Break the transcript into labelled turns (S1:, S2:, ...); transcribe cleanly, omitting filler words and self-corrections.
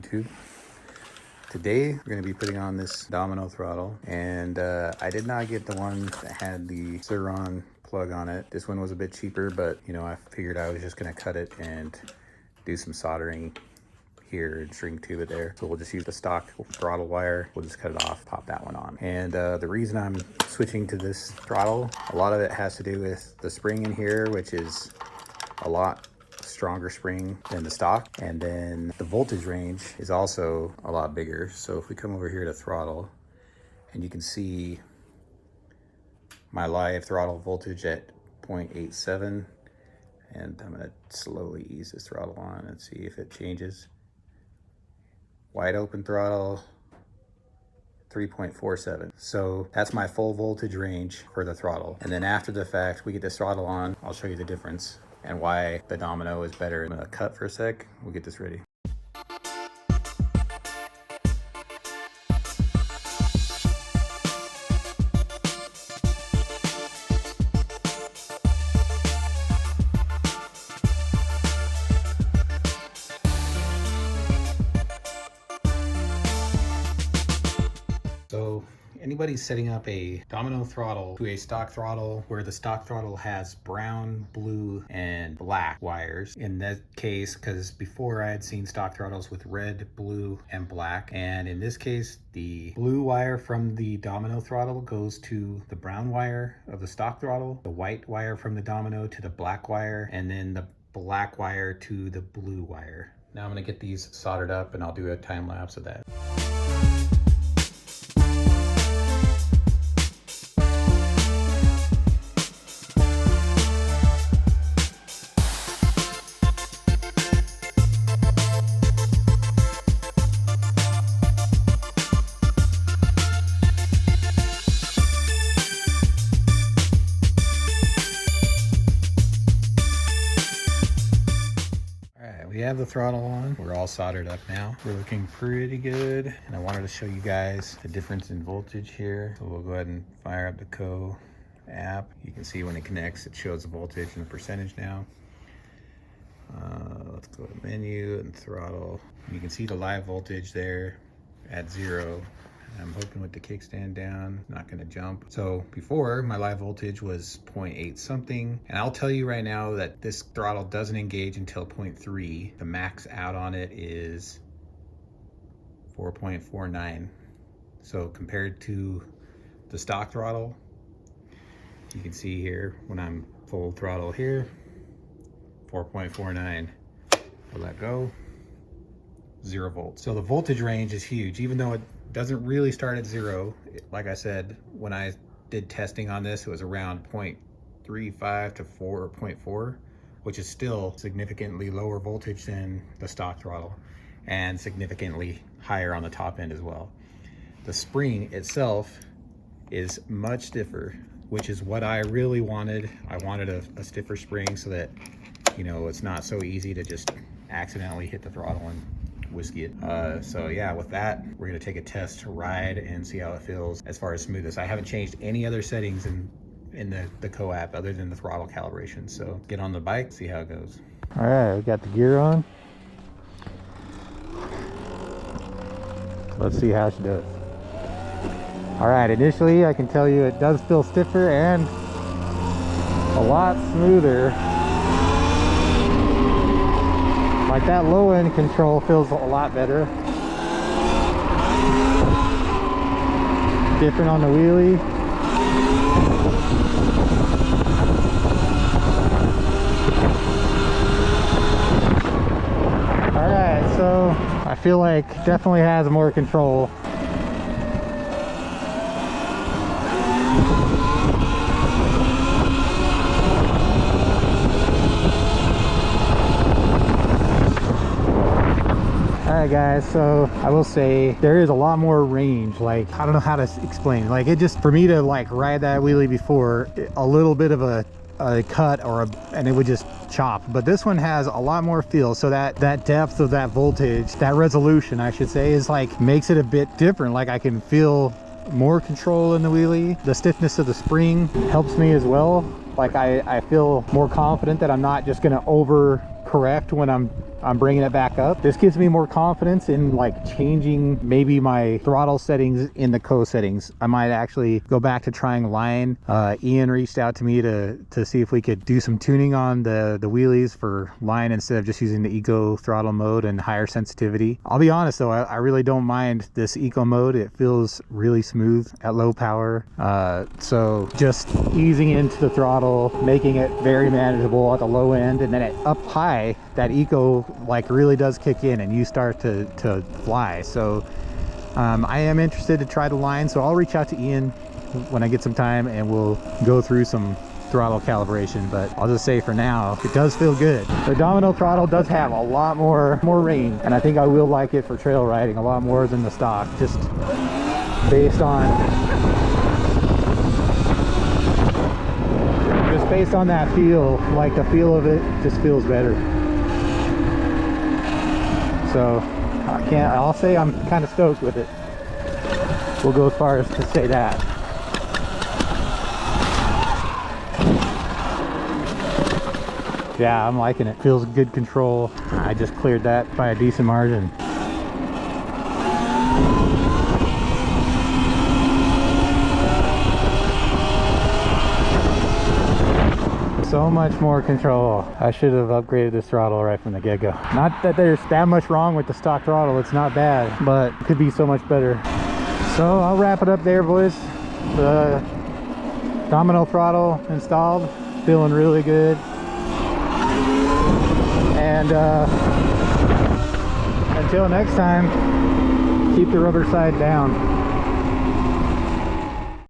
S1: YouTube. Today we're going to be putting on this Domino Throttle, and I did not get the one that had the Sur-Ron plug on it. This one was a bit cheaper, but you know, I figured I was just going to cut it and do some soldering here and string tube it there. So we'll just use the stock throttle wire. We'll just cut it off, pop that one on. And the reason I'm switching to this throttle, a lot of it has to do with the spring in here, which is a lot stronger spring than the stock, and then the voltage range is also a lot bigger. So if we come over here to throttle, and you can see my live throttle voltage at 0.87, and I'm going to slowly ease this throttle on and see if it changes. Wide open throttle, 3.47. So that's my full voltage range for the throttle. And then after the fact, we get this throttle on, I'll show you the difference and why the Domino is better. I'm gonna cut for a sec, we'll get this ready. So anybody setting up a Domino throttle to a stock throttle where the stock throttle has brown, blue, and black wires. In that case, because before I had seen stock throttles with red, blue, and black. And in this case, the blue wire from the Domino throttle goes to the brown wire of the stock throttle, the white wire from the Domino to the black wire, and then the black wire to the blue wire. Now I'm gonna get these soldered up and I'll do a time lapse of that. We have the throttle on. We're all soldered up now. We're looking pretty good. And I wanted to show you guys the difference in voltage here. So we'll go ahead and fire up the Co app. You can see when it connects, it shows the voltage and the percentage now. Let's go to menu and throttle. You can see the live voltage there at 0. I'm hoping with the kickstand down, not gonna jump. So before, my live voltage was 0.8 something. And I'll tell you right now that this throttle doesn't engage until 0.3. The max out on it is 4.49. So compared to the stock throttle, you can see here, when I'm full throttle here, 4.49. I'll let go, 0 volts. So the voltage range is huge, even though it doesn't really start at 0. Like I said, when I did testing on this, it was around 0.35 to 4.4, which is still significantly lower voltage than the stock throttle and significantly higher on the top end as well. The spring itself is much stiffer, which is what I really wanted. I wanted a stiffer spring so that, you know, it's not so easy to just accidentally hit the throttle and whiskey it. So yeah, with that, we're gonna take a test ride and see how it feels as far as smoothness. I haven't changed any other settings in the Co app other than the throttle calibration. So get on the bike, see how it goes. All right, we got the gear on. Let's see how she does. All right, initially I can tell you it does feel stiffer and a lot smoother. Like that low end control feels a lot better. Different on the wheelie. Alright, so I feel like definitely has more control. Alright guys, so I will say there is a lot more range. Like, I don't know how to explain. Like, it just, for me to like ride that wheelie before, a little bit of a cut and it would just chop. But this one has a lot more feel. So that depth of that voltage, that resolution I should say, is like, makes it a bit different. Like I can feel more control in the wheelie. The stiffness of the spring helps me as well. Like I feel more confident that I'm not just gonna over correct when I'm I'm bringing it back up. This gives me more confidence in like changing maybe my throttle settings in the settings. I might actually go back to trying line. Ian reached out to me to see if we could do some tuning on the wheelies for line instead of just using the eco throttle mode and higher sensitivity. I'll be honest though, I really don't mind this eco mode. It feels really smooth at low power. So just easing into the throttle, making it very manageable at the low end, and then at up high, that eco like really does kick in and you start to fly. So I am interested to try the line, so I'll reach out to Ian when I get some time and we'll go through some throttle calibration. But I'll just say for now, it does feel good. The Domino Throttle does have a lot more range, and I think I will like it for trail riding a lot more than the stock, just based on that feel. Like the feel of it just feels better. So I'll say I'm kind of stoked with it. We'll go as far as to say that. Yeah, I'm liking it. Feels good control. I just cleared that by a decent margin. So much more control. I should have upgraded this throttle right from the get-go. Not that there's that much wrong with the stock throttle, it's not bad, but it could be so much better. So I'll wrap it up there, boys. The Domino Throttle installed, feeling really good. And until next time, keep the rubber side down.